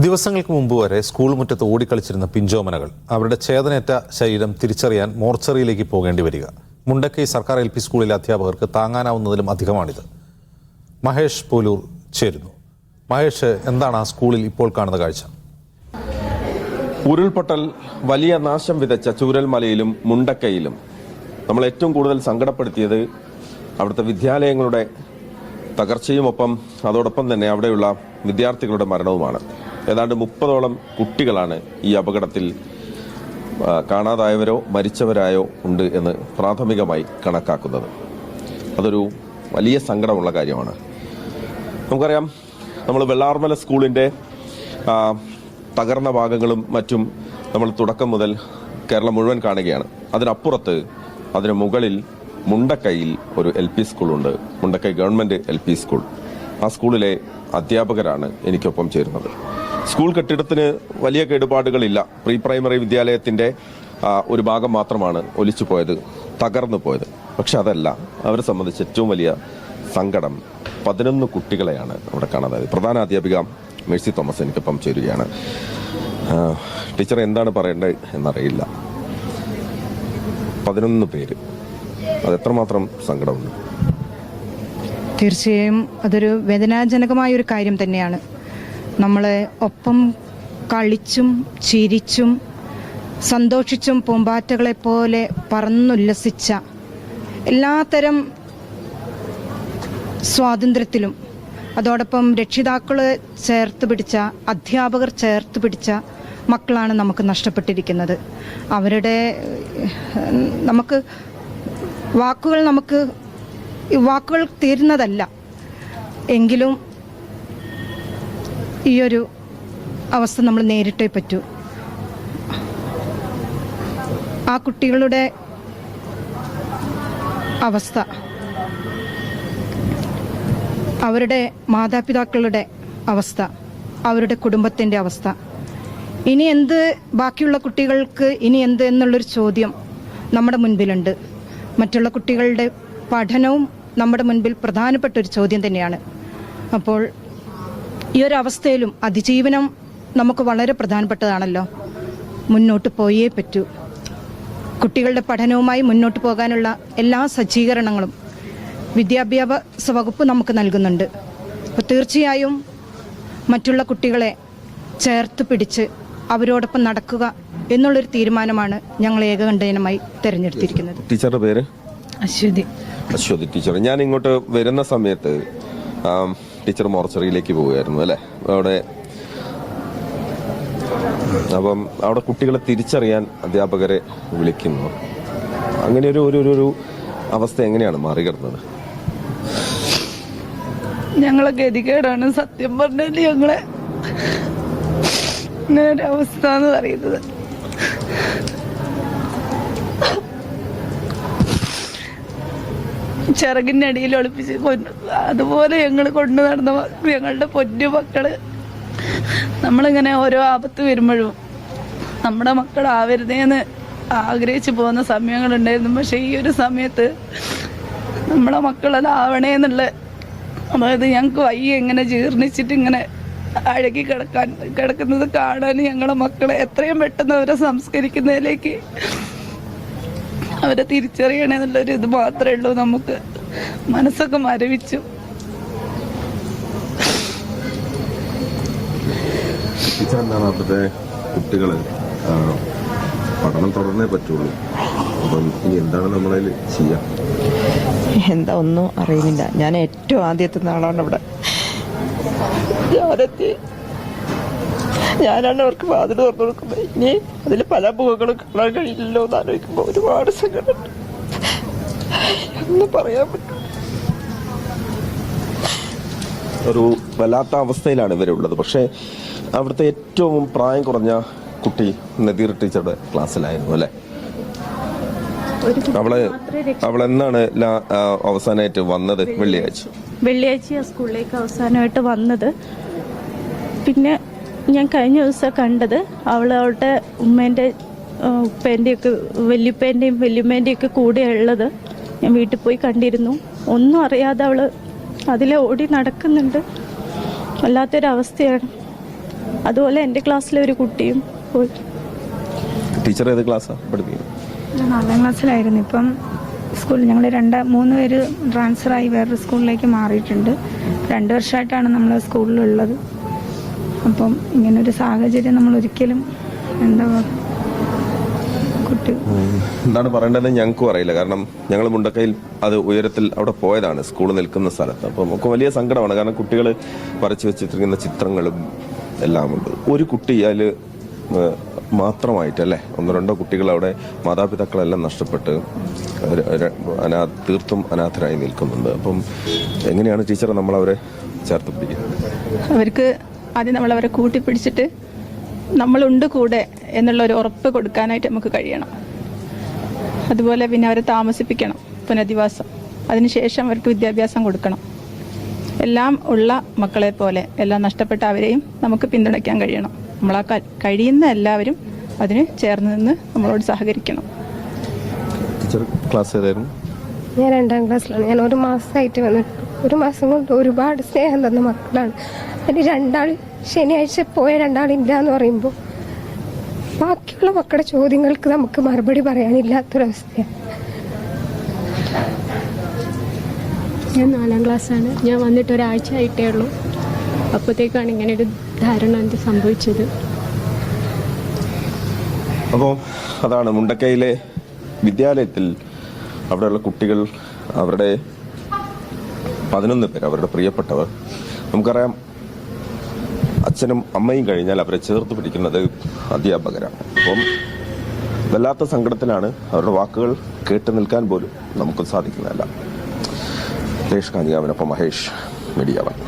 ദിവസങ്ങൾക്ക് മുമ്പ് വരെ സ്കൂൾ മുറ്റത്ത് ഓടിക്കളിച്ചിരുന്ന പിഞ്ചോമനകൾ അവരുടെ ചേതനേറ്റ ശരീരം തിരിച്ചറിയാൻ മോർച്ചറിയിലേക്ക് പോകേണ്ടി വരിക. മുണ്ടക്കൈ സർക്കാർ LP സ്കൂളിലെ അധ്യാപകർക്ക് താങ്ങാനാവുന്നതിലും അധികമാണിത്. മഹേഷ് പോലൂർ ചേരുന്നു. മഹേഷ്, എന്താണ് ആ സ്കൂളിൽ ഇപ്പോൾ കാണുന്ന കാഴ്ച? ഉരുൾപൊട്ടൽ വലിയ നാശം വിതച്ച ചൂരൽമലയിലും മുണ്ടക്കൈയിലും നമ്മൾ ഏറ്റവും കൂടുതൽ സങ്കടപ്പെടുത്തിയത് അവിടുത്തെ വിദ്യാലയങ്ങളുടെ തകർച്ചയും അതോടൊപ്പം തന്നെ അവിടെയുള്ള വിദ്യാർത്ഥികളുടെ മരണവുമാണ്. ഏതാണ്ട് 30ഓളം കുട്ടികളാണ് ഈ അപകടത്തിൽ കാണാതായവരോ മരിച്ചവരായോ ഉണ്ട് എന്ന് പ്രാഥമികമായി കണക്കാക്കുന്നത്. അതൊരു വലിയ സങ്കടമുള്ള കാര്യമാണ്. നമുക്കറിയാം, നമ്മൾ വെള്ളാർമല സ്കൂളിൻ്റെ തകർന്ന ഭാഗങ്ങളും മറ്റും നമ്മൾ തുടക്കം മുതൽ കേരളം മുഴുവൻ കാണുകയാണ്. അതിന് മുകളിൽ മുണ്ടക്കൈയിൽ ഒരു LP സ്കൂളുണ്ട്, മുണ്ടക്കൈ ഗവൺമെൻറ് LP സ്കൂൾ. ആ സ്കൂളിലെ അധ്യാപകരാണ് എനിക്കൊപ്പം ചേരുന്നത്. സ്കൂൾ കെട്ടിടത്തിന് വലിയ കേടുപാടുകളില്ല. പ്രീ പ്രൈമറി വിദ്യാലയത്തിൻ്റെ ഒരു ഭാഗം മാത്രമാണ് ഒലിച്ചു പോയത്, തകർന്നു പോയത്. പക്ഷെ അതല്ല, അവരെ സംബന്ധിച്ച് ഏറ്റവും വലിയ സങ്കടം 11 കുട്ടികളെയാണ് അവിടെ കാണാതായത്. പ്രധാന അധ്യാപിക മേഴ്സി തോമസ് എനിക്കൊപ്പം ചേരുകയാണ്. ടീച്ചർ, എന്താണ് പറയേണ്ടത് എന്നറിയില്ല. 11 പേര്, അത് എത്രമാത്രം സങ്കടമുണ്ട്? തീർച്ചയായും അതൊരു വേദനാജനകമായ ഒരു കാര്യം തന്നെയാണ്. നമ്മളെ ഒപ്പം കളിച്ചും ചിരിച്ചും സന്തോഷിച്ചും പൂമ്പാറ്റകളെ പോലെ പറന്നുല്ലസിച്ച എല്ലാത്തരം സ്വാതന്ത്ര്യത്തിലും അതോടൊപ്പം രക്ഷിതാക്കൾ ചേർത്ത് പിടിച്ച, അധ്യാപകർ ചേർത്ത് പിടിച്ച മക്കളാണ് നമുക്ക് നഷ്ടപ്പെട്ടിരിക്കുന്നത്. അവരുടെ വാക്കുകൾ തീരുന്നതല്ല. എങ്കിലും ഈയൊരു അവസ്ഥ നമ്മൾ നേരിട്ടേ പറ്റൂ. ആ കുട്ടികളുടെ അവസ്ഥ, അവരുടെ മാതാപിതാക്കളുടെ അവസ്ഥ, അവരുടെ കുടുംബത്തിൻ്റെ അവസ്ഥ, ഇനി എന്ത്, ബാക്കിയുള്ള കുട്ടികൾക്ക് ഇനി എന്ത് എന്നുള്ളൊരു ചോദ്യം നമ്മുടെ മുൻപിലുണ്ട്. മറ്റുള്ള കുട്ടികളുടെ പഠനവും നമ്മുടെ മുൻപിൽ പ്രധാനപ്പെട്ട ഒരു ചോദ്യം തന്നെയാണ്. അപ്പോൾ ഈ ഒരു അവസ്ഥയിലും അതിജീവനം നമുക്ക് വളരെ പ്രധാനപ്പെട്ടതാണല്ലോ. മുന്നോട്ട് പോയേ പറ്റൂ. കുട്ടികളുടെ പഠനവുമായി മുന്നോട്ട് പോകാനുള്ള എല്ലാ സജ്ജീകരണങ്ങളും വിദ്യാഭ്യാസ വകുപ്പ് നമുക്ക് നൽകുന്നുണ്ട്. അപ്പോൾ തീർച്ചയായും മറ്റുള്ള കുട്ടികളെ ചേർത്ത് പിടിച്ച് അവരോടൊപ്പം നടക്കുക എന്നുള്ളൊരു തീരുമാനമാണ് ഞങ്ങൾ ഏകകണ്ഠേനമായി തിരഞ്ഞെടുത്തിരിക്കുന്നത്. ടീച്ചറുടെ പേര്? അശ്വതി ടീച്ചർ. ഞാൻ ഇങ്ങോട്ട് വരുന്ന സമയത്ത് ടീച്ചർ മോർച്ചറിയിലേക്ക് പോവുകയായിരുന്നു അല്ലേ? അവിടെ കുട്ടികളെ തിരിച്ചറിയാൻ അധ്യാപകരെ വിളിക്കുന്നു. അങ്ങനെ ഒരു അവസ്ഥ എങ്ങനെയാണ് മറികടന്നത്? ഞങ്ങളെ ഗതികേടാണ് സത്യം പറഞ്ഞാൽ. ഞങ്ങളെ ഇങ്ങനെ ഒരു അവസ്ഥ എന്ന് പറയുന്നത് ചിറകിൻ്റെ അടിയിൽ ഒളിപ്പിച്ച് അതുപോലെ ഞങ്ങൾ കൊണ്ടു നടന്ന ഞങ്ങളുടെ പൊന്നു മക്കള്. നമ്മളിങ്ങനെ ഓരോ ആപത്ത് വരുമ്പോഴും നമ്മുടെ മക്കളാവരുതേന്ന് ആഗ്രഹിച്ചു പോകുന്ന സമയങ്ങളുണ്ടായിരുന്നു. പക്ഷെ ഈ ഒരു സമയത്ത് നമ്മളെ മക്കളതാവണേ എന്നുള്ള, അതായത് ഞങ്ങൾക്ക് വയ്യ ഇങ്ങനെ ജീർണിച്ചിട്ട് ഇങ്ങനെ അഴകി കിടക്കുന്നത് കാണാൻ. ഞങ്ങളെ മക്കളെ എത്രയും പെട്ടെന്ന് അവരെ സംസ്കരിക്കുന്നതിലേക്ക് അവരെ തിരിച്ചറിയണേ എന്നുള്ളൊരു ഇത് മാത്രമേ ഉള്ളൂ. നമുക്ക് മനസ്സൊക്കെ മരവിച്ചു. അവിടുത്തെ കുട്ടികള് പഠനം തുടർന്നേ പറ്റുള്ളൂ. അപ്പം ഇനി എന്താണ് നമ്മളതിൽ ചെയ്യാം? എന്താ ഒന്നും അറിയുന്നില്ല. ഞാൻ ഏറ്റവും ആദ്യത്തെ നാളാണ് ഇവിടെ. ഞാനാണ് അവർക്ക് വാതിൽ തുറന്നു കൊടുക്കുന്നത്. ഇനി അതിൽ പല മുഖങ്ങളും കാണാൻ കഴിയില്ലല്ലോ എന്ന് ആലോചിക്കുമ്പോൾ ഒരുപാട് സങ്കടമുണ്ട്. ഒന്നും പറയാൻ പറ്റും. ഒരു വല്ലാത്ത അവസ്ഥയിലാണ് ഇവരുള്ളത്. പക്ഷേ അവിടുത്തെ ഏറ്റവും പ്രായം കുറഞ്ഞ കുട്ടി നദീർ ടീച്ചറുടെ ക്ലാസ്സിലായിരുന്നു അല്ലേ? അവളെന്നാണ് അവസാനമായിട്ട് വന്നത്? വെള്ളിയാഴ്ച സ്കൂളിലേക്ക് അവസാനമായിട്ട് വന്നത്. പിന്നെ ഞാൻ കഴിഞ്ഞ ദിവസം കണ്ടത് അവളുടെ ഉമ്മേൻ്റെ ഉപ്പേൻ്റെയൊക്കെ വല്യുപ്പേൻ്റെയും വല്യുമ്മേൻ്റെയൊക്കെ കൂടെ ഉള്ളത് ഞാൻ വീട്ടിൽ പോയി കണ്ടിരുന്നു. ഒന്നും അറിയാതെ അവൾ അതിലെ ഓടി നടക്കുന്നുണ്ട്. വല്ലാത്തൊരവസ്ഥയാണ്. അതുപോലെ എൻ്റെ ക്ലാസ്സിലെ ഒരു കുട്ടിയും പോയി. ടീച്ചർ ഏത് ക്ലാസ്സാണ് പഠിപ്പിക്കുന്നത്? 4ാം ക്ലാസ്സിലായിരുന്നു. ഇപ്പം സ്കൂളിൽ ഞങ്ങൾ 3 പേര് ട്രാൻസ്ഫറായി വേറൊരു സ്കൂളിലേക്ക് മാറിയിട്ടുണ്ട്. 2 വർഷമായിട്ടാണ് നമ്മൾ സ്കൂളിലുള്ളത്. അപ്പം ഇങ്ങനൊരു സാഹചര്യം നമ്മൾ ഒരിക്കലും എന്താ കുട്ടി എന്താണ് പറയേണ്ടതെന്ന് ഞങ്ങൾക്കും അറിയില്ല. കാരണം ഞങ്ങൾ മുണ്ടക്കയിൽ അത് ഉയരത്തിൽ അവിടെ പോയതാണ്, സ്കൂൾ നിൽക്കുന്ന സ്ഥലത്ത്. അപ്പം നമുക്ക് വലിയ സങ്കടമാണ്. കാരണം കുട്ടികൾ വരച്ചു വെച്ചിരിക്കുന്ന ചിത്രങ്ങളും എല്ലാം ഉണ്ട്. ഒരു കുട്ടി അതിൽ മാത്രമായിട്ടല്ലേ 1-2 കുട്ടികൾ അവിടെ മാതാപിതാക്കളെല്ലാം നഷ്ടപ്പെട്ട് തീർത്തും അനാഥരായി നിൽക്കുന്നുണ്ട്. അപ്പം എങ്ങനെയാണ് ടീച്ചർ നമ്മളവരെ ചേർത്ത് പിടിക്കുന്നത്? അവർക്ക് ആദ്യം നമ്മളവരെ കൂട്ടിപ്പിടിച്ചിട്ട് നമ്മളുണ്ട് കൂടെ എന്നുള്ളൊരു ഉറപ്പ് കൊടുക്കാനായിട്ട് നമുക്ക് കഴിയണം. അതുപോലെ പിന്നെ അവരെ താമസിപ്പിക്കണം, പുനരധിവാസം. അതിനുശേഷം അവർക്ക് വിദ്യാഭ്യാസം കൊടുക്കണം. എല്ലാം ഉള്ള മക്കളെ പോലെ എല്ലാം നഷ്ടപ്പെട്ട അവരെയും നമുക്ക് പിന്തുണയ്ക്കാൻ കഴിയണം. നമ്മളാ കഴിയുന്ന എല്ലാവരും അതിന് ചേർന്ന് നിന്ന് നമ്മളോട് സഹകരിക്കണം. ടീച്ചർ ക്ലാസ് ഏതായിരുന്നു? ഞാൻ 2ാം ക്ലാസ്സിലാണ്. ഞാൻ 1 മാസമായിട്ട് വന്നിട്ട് 1 മാസം കൊണ്ട് ഒരുപാട് സ്നേഹം തന്ന മക്കളാണ്. അതിൽ 2 ശനിയാഴ്ച പോയ 2 ഇല്ല എന്ന് പറയുമ്പോൾ ബാക്കിയുള്ള മക്കളുടെ ചോദ്യങ്ങൾക്ക് നമുക്ക് മറുപടി പറയാനില്ലാത്തൊരവസ്ഥയാണ്. ഞാൻ 4ാം ക്ലാസ്സാണ്. ഞാൻ വന്നിട്ട് ഒരാഴ്ച ആയിട്ടേ ഉള്ളൂ. അപ്പോഴത്തേക്കാണ് ഇങ്ങനെയൊരു ധാരണ എന്ത് സംഭവിച്ചത്. അപ്പോൾ അതാണ് മുണ്ടക്കയിലെ വിദ്യാലയത്തിൽ അവിടെയുള്ള കുട്ടികൾ, അവരുടെ 11 പേർ, അവരുടെ പ്രിയപ്പെട്ടവർ. നമുക്കറിയാം, അച്ഛനും അമ്മയും കഴിഞ്ഞാൽ അവരെ ചേർത്ത് പിടിക്കുന്നത് അധ്യാപകരാണ്. അപ്പം വല്ലാത്ത സങ്കടത്തിലാണ്. അവരുടെ വാക്കുകൾ കേട്ട് നിൽക്കാൻ പോലും നമുക്ക് സാധിക്കുന്നതല്ല. രേഷ് കാഞ്ഞികാവിനൊപ്പം മഹേഷ്, മീഡിയ 1.